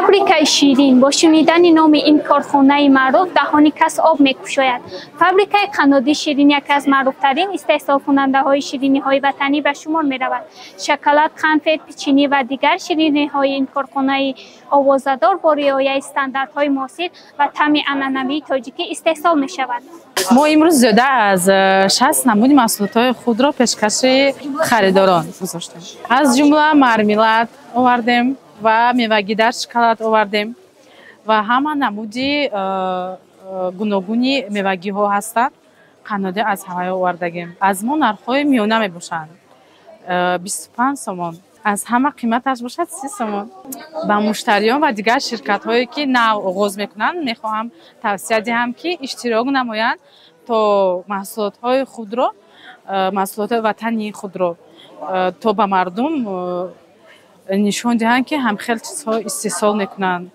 فابریکای شیرین با شنیدن نام این کارخانه معروف دهان کس آب می‌گشاید. فابریکای قنادی شیرین یکی از معروف‌ترین استحصال کننده‌های شیرینی‌های وطنی به شمار می‌رود. شکلات، قنفت، پیچینی و دیگر شیرینی‌های این کارخانه آوازه‌دار با رعایت استانداردهای معاصر و طعم عنعنوی تاجیکی استحصال می‌شود. ما امروز زیاده از 60 نمود محصولات خود را پیشکش خریداران گذاشتیم. از جمله مرملاد آوردیم و میوه‌گیدر شکلات آوردیم و همه نمودی گوناگونی میوه‌گی‌ها هستند. قنادی از همه آوردگیم. از ما نرخ‌های میانه میباشند. 25 سومون. از همه قیمتش باشد 30 سومون. با مشتریان و دیگر شرکت‌هایی که نو آغاز میکنند میخواهم توصیه دهم که اشتراک نمایند تا محصولات‌های خود را محصولات وطنی خود را تا به مردم نشان دهند که هم خیلی چیزها استحصال میکنند.